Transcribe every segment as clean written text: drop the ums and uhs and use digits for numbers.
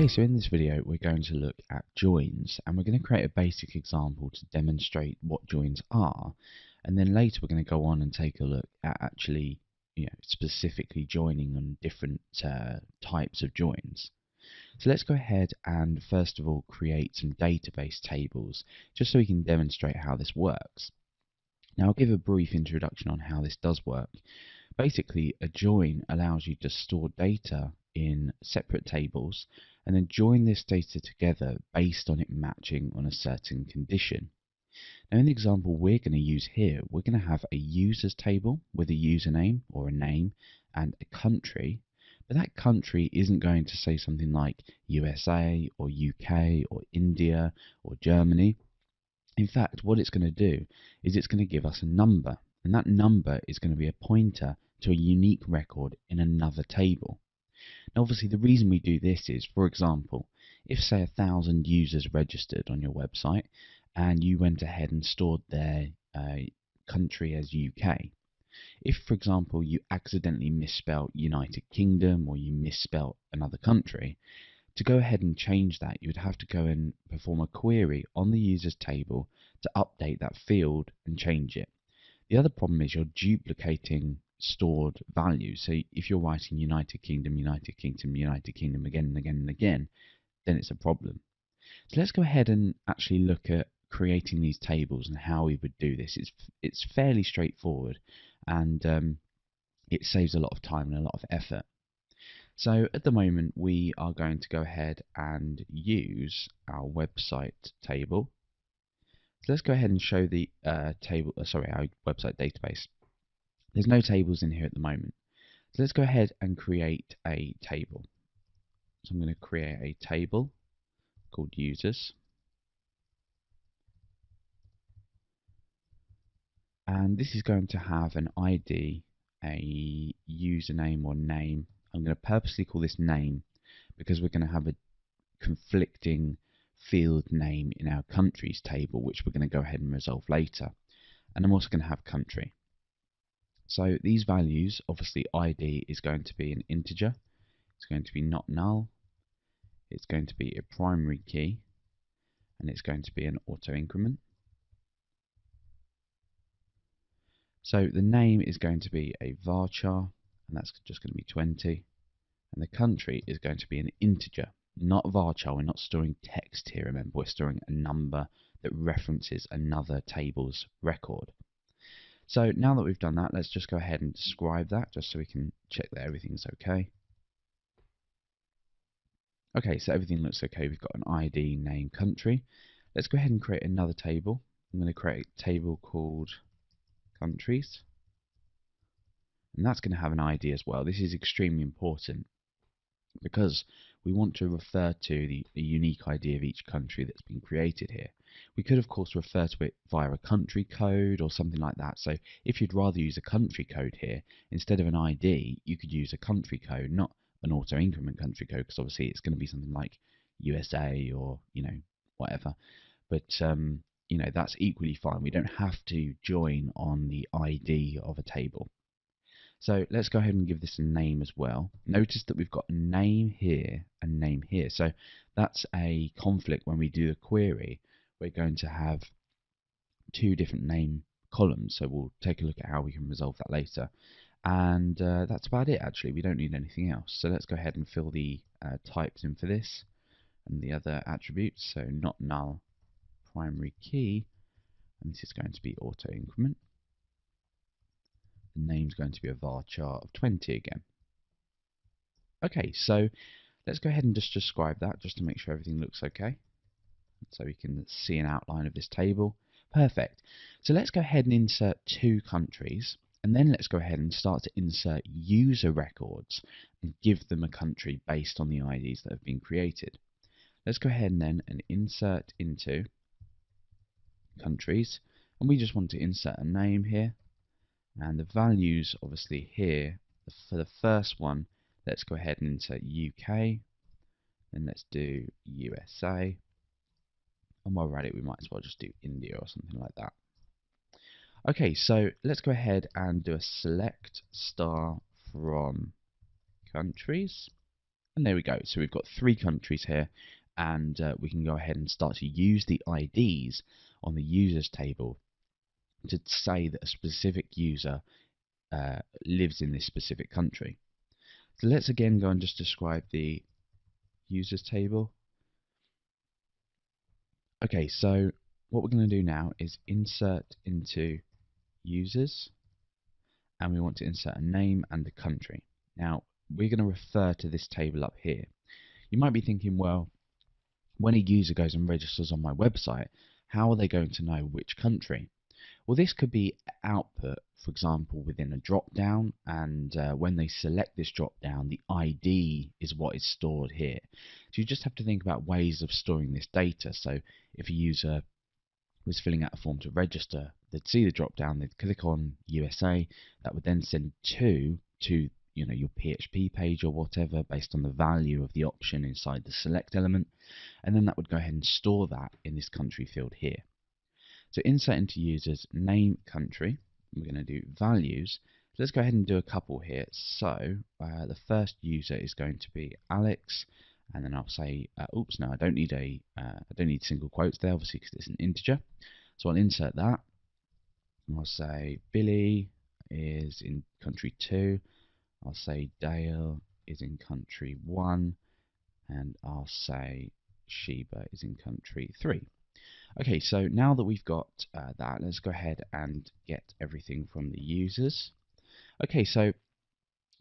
Okay, so in this video we're going to look at joins, and we're going to create a basic example to demonstrate what joins are, and then later we're going to go on and take a look at actually, specifically joining on different types of joins. So let's go ahead and first of all create some database tables, just so we can demonstrate how this works. Now I'll give a brief introduction on how this does work. Basically, a join allows you to store data in separate tables and then join this data together based on it matching on a certain condition. Now in the example we're going to use here, we're going to have a users table with a username or a name and a country, but that country isn't going to say something like USA or UK or India or Germany. In fact, what it's going to do is it's going to give us a number, and that number is going to be a pointer to a unique record in another table. Now obviously the reason we do this is, for example, if say 1,000 users registered on your website and you went ahead and stored their country as UK, if for example you accidentally misspelled United Kingdom or you misspelled another country, to go ahead and change that you would have to go and perform a query on the users table to update that field and change it. The other problem is you're duplicating stored values. So if you're writing United Kingdom, United Kingdom, United Kingdom again and again and again, then it's a problem. So let's go ahead and actually look at creating these tables and how we would do this. It's fairly straightforward, and it saves a lot of time and a lot of effort. So at the moment we are going to go ahead and use our website table. So let's go ahead and show the our website database. There's no tables in here at the moment. So let's go ahead and create a table. So I'm going to create a table called users. And this is going to have an ID, a username or name. I'm going to purposely call this name because we're going to have a conflicting field name in our countries table, which we're going to go ahead and resolve later. And I'm also going to have country. So these values, obviously ID is going to be an integer, it's going to be not null, it's going to be a primary key, and it's going to be an auto increment. So the name is going to be a varchar, and that's just going to be 20, and the country is going to be an integer, not varchar. We're not storing text here, remember, we're storing a number that references another table's record. So now that we've done that, let's just go ahead and describe that just so we can check that everything's okay. Okay, so everything looks okay. We've got an ID, name, country. Let's go ahead and create another table. I'm going to create a table called countries, and that's going to have an ID as well. This is extremely important because we want to refer to the unique ID of each country that's been created here. We could of course refer to it via a country code or something like that. So if you'd rather use a country code here, instead of an ID, you could use a country code, not an auto increment country code, because obviously it's going to be something like USA or whatever. But that's equally fine. We don't have to join on the ID of a table. So let's go ahead and give this a name as well. Notice that we've got a name here and name here. So that's a conflict when we do a query. We're going to have two different name columns. So we'll take a look at how we can resolve that later. And that's about it actually. We don't need anything else. So let's go ahead and fill the types in for this and the other attributes. So not null, primary key, and this is going to be auto increment. The name's going to be a varchar of 20 again. Okay, so let's go ahead and just describe that just to make sure everything looks okay. So we can see an outline of this table. Perfect. So let's go ahead and insert two countries, and then let's go ahead and start to insert user records and give them a country based on the IDs that have been created. Let's go ahead and then insert into countries, and we just want to insert a name here. And the values obviously here, for the first one, let's go ahead and insert UK, and let's do USA, and while we're at it we might as well just do India or something like that. Okay, so let's go ahead and do a select star from countries, And there we go. So we've got 3 countries here, and we can go ahead and start to use the IDs on the users table to say that a specific user lives in this specific country. So let's again go and just describe the users table. Okay, so what we're going to do now is insert into users, and we want to insert a name and a country. Now, we're going to refer to this table up here. You might be thinking, well, when a user goes and registers on my website, how are they going to know which country? Well, this could be output, for example, within a drop-down, and when they select this drop-down, the ID is what is stored here. So you just have to think about ways of storing this data. So if a user was filling out a form to register, they'd see the drop-down, they'd click on USA, that would then send to your PHP page or whatever based on the value of the option inside the select element, and then that would go ahead and store that in this country field here. So insert into users, name, country. We're going to do values. So let's go ahead and do a couple here. So the first user is going to be Alex, and then I'll say, oops, no, I don't need single quotes there, obviously, because it's an integer. So I'll insert that. And I'll say Billy is in country 2. I'll say Dale is in country 1, and I'll say Sheba is in country 3. Okay, so now that we've got that, let's go ahead and get everything from the users. Okay, so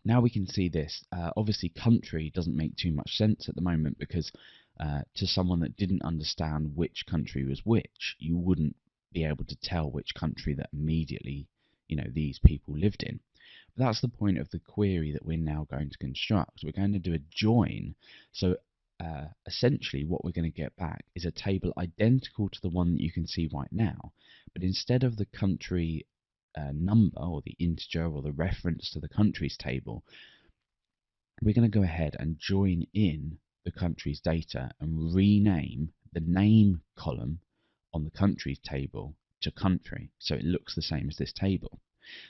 now we can see this. Obviously, country doesn't make too much sense at the moment because to someone that didn't understand which country was which, you wouldn't be able to tell which country that immediately, these people lived in. But that's the point of the query that we're now going to construct. We're going to do a join. So essentially what we're going to get back is a table identical to the one that you can see right now, but instead of the country number or the integer or the reference to the countries table, we're going to go ahead and join in the country's data and rename the name column on the countries table to country, so it looks the same as this table.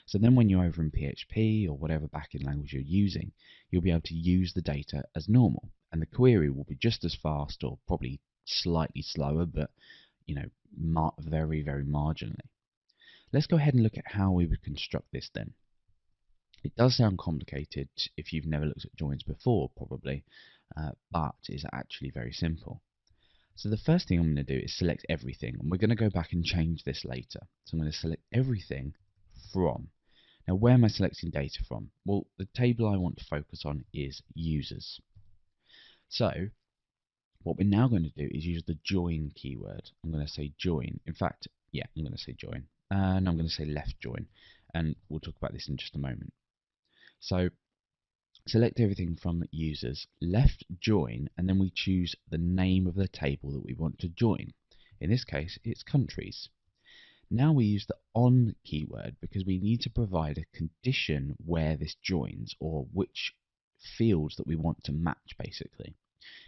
So then when you're over in PHP or whatever backend language you're using, you'll be able to use the data as normal, and the query will be just as fast, or probably slightly slower, but very, very marginally. Let's go ahead and look at how we would construct this then. It does sound complicated if you've never looked at joins before, probably, but it's actually very simple. So the first thing I'm going to do is select everything, and we're going to go back and change this later. So I'm going to select everything from. Now, where am I selecting data from? Well, the table I want to focus on is users. So what we're now going to do is use the join keyword. I'm going to say join. In fact, yeah, I'm going to say join. And I'm going to say left join. And we'll talk about this in just a moment. So select everything from users, left join, and then we choose the name of the table that we want to join. In this case, it's countries. Now we use the on keyword because we need to provide a condition where this joins, or which fields that we want to match, basically.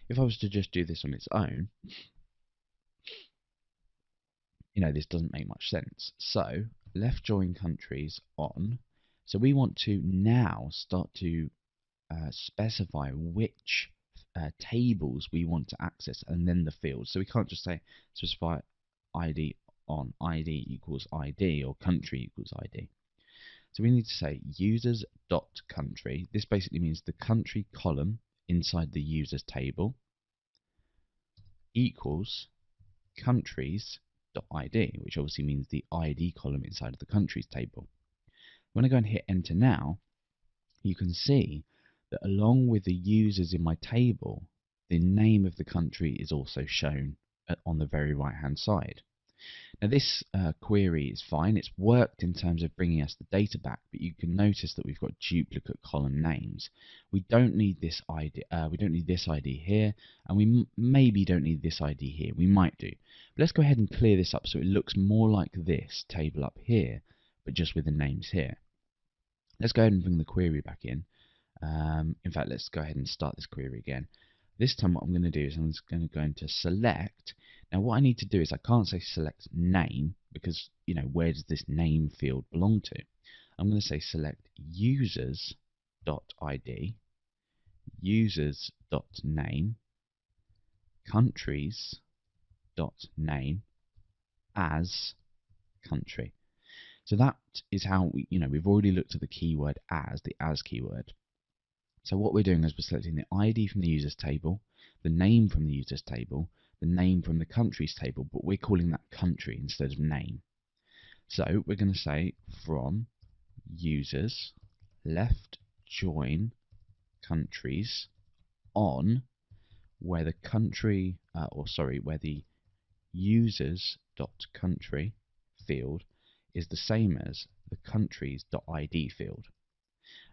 If I was to just do this on its own, this doesn't make much sense. So left join countries on. So we want to now start to specify which tables we want to access, and then the fields. So we can't just say specify ID on ID equals ID or country equals ID. So we need to say users.country. This basically means the country column inside the users table equals countries.id, which obviously means the ID column inside of the countries table. When I go and hit enter now, you can see that along with the users in my table, the name of the country is also shown on the very right hand side. Now this query is fine. It's worked in terms of bringing us the data back, but you can notice that we've got duplicate column names. We don't need this ID. We don't need this ID here, and we maybe don't need this ID here. We might do. But let's go ahead and clear this up so it looks more like this table up here, but just with the names here. Let's go ahead and bring the query back in. In fact, let's go ahead and start this query again. This time what I'm going to do is I'm just going to go into select. Now what I need to do is I can't say select name because, where does this name field belong to? I'm going to say select users.id users.name countries.name as country. So that is how we've already looked at the keyword as, the as keyword. So what we're doing is we're selecting the ID from the users table, the name from the users table, the name from the countries table, but we're calling that country instead of name. So we're going to say from users left join countries on where the country, where the users.country field is the same as the countries.id field.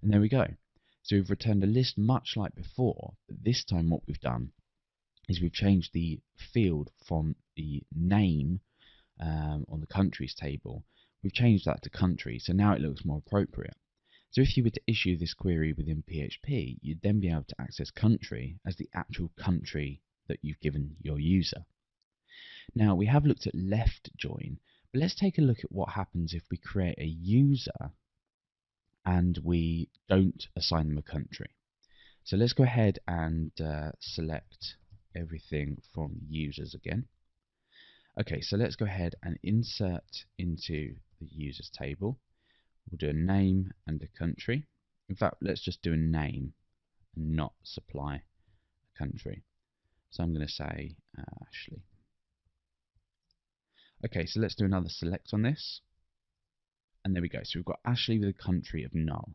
And there we go. So we've returned a list much like before, but this time what we've done is we've changed the field from the name on the countries table. We've changed that to country, so now it looks more appropriate. So if you were to issue this query within PHP, you'd then be able to access country as the actual country that you've given your user. Now we have looked at left join, but let's take a look at what happens if we create a user and we don't assign them a country. So let's go ahead and select everything from users again. Okay, so let's go ahead and insert into the users table. We'll do a name and a country. In fact, let's just do a name and not supply a country. So I'm going to say Ashley. Okay, so let's do another select on this. And there we go. So we've got Ashley with a country of null.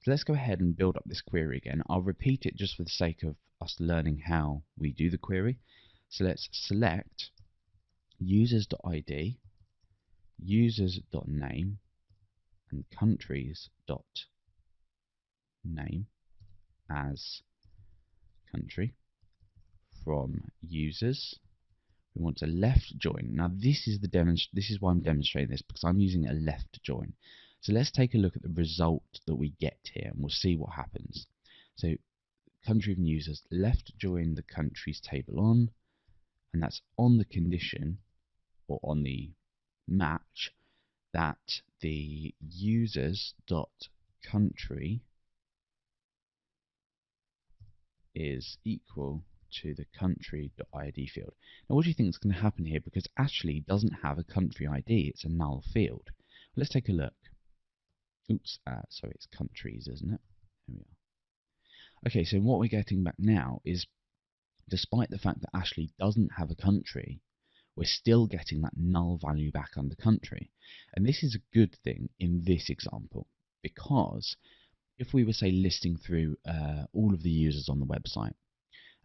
So let's go ahead and build up this query again. I'll repeat it just for the sake of us learning how we do the query. So let's select users.id, users.name, and countries.name as country from users. We want to left join. Now this is why I'm demonstrating this, because I'm using a left join. So let's take a look at the result that we get here and we'll see what happens. So country from users, left join the countries table on, and that's on the condition or on the match that the users.country is equal to the country.id field. Now what do you think is going to happen here? Because Ashley doesn't have a country ID, it's a null field. Let's take a look. Oops, sorry, it's countries, isn't it? Here we are. Okay, so what we're getting back now is, despite the fact that Ashley doesn't have a country, we're still getting that null value back under country. And this is a good thing in this example, because if we were, say, listing through all of the users on the website,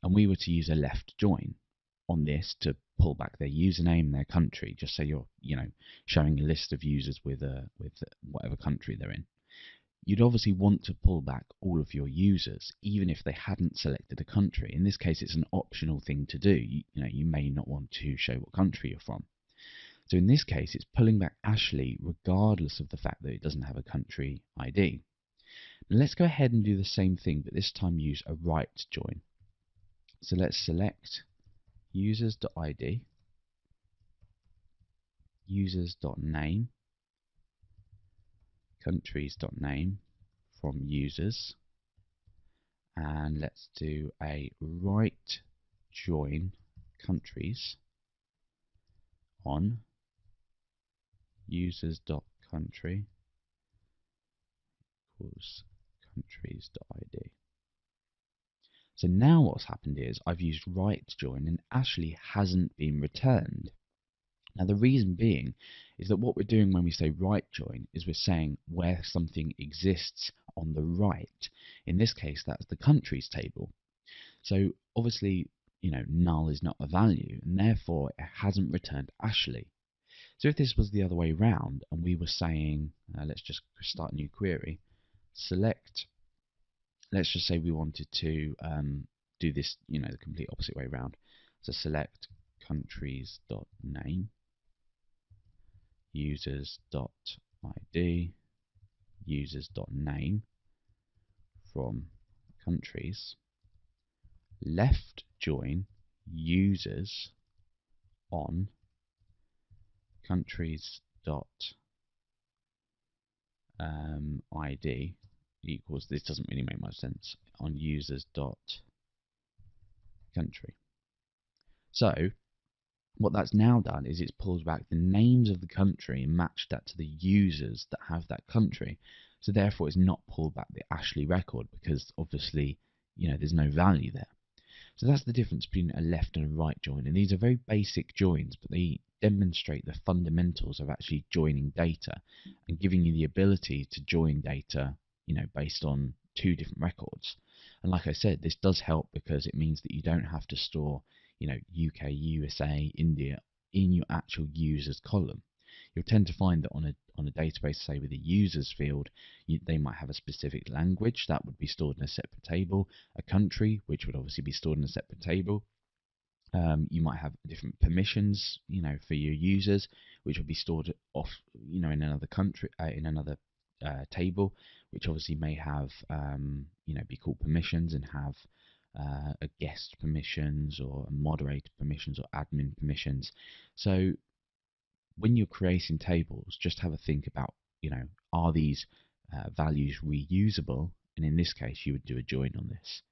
and we were to use a left join on this to pull back their username and their country, just say you're showing a list of users with whatever country they're in, you'd obviously want to pull back all of your users, even if they hadn't selected a country. In this case, it's an optional thing to do. You may not want to show what country you're from. So in this case, it's pulling back Ashley regardless of the fact that it doesn't have a country ID. Now let's go ahead and do the same thing, but this time use a right join. So let's select users.id, users.name, countries.name from users, and let's do a right join countries on users.country equals countries.id. So now what's happened is I've used right join and Ashley hasn't been returned. Now the reason being is that what we're doing when we say right join is we're saying where something exists on the right. In this case, that's the countries table. So obviously, null is not a value, and therefore it hasn't returned Ashley. So if this was the other way round and we were saying, let's just start a new query, select, let's just say we wanted to do this, the complete opposite way around. So select countries.name, users.id, users.name from countries, left join users on countries.id equals, this doesn't really make much sense, on users dot country. So what that's now done is it's pulled back the names of the country and matched that to the users that have that country. So therefore it's not pulled back the Ashley record, because obviously, there's no value there. So that's the difference between a left and a right join. And these are very basic joins, but they demonstrate the fundamentals of actually joining data and giving you the ability to join data, based on two different records. And like I said, this does help because it means that you don't have to store, UK, USA, India in your actual users column. You'll tend to find that on a database, say with a users field, they might have a specific language that would be stored in a separate table, a country which would obviously be stored in a separate table. You might have different permissions, for your users, which will be stored off, in another country, in another table, which obviously may have, be called permissions and have a guest permissions or a moderator permissions or admin permissions. So when you're creating tables, just have a think about, are these values reusable? And in this case, you would do a join on this.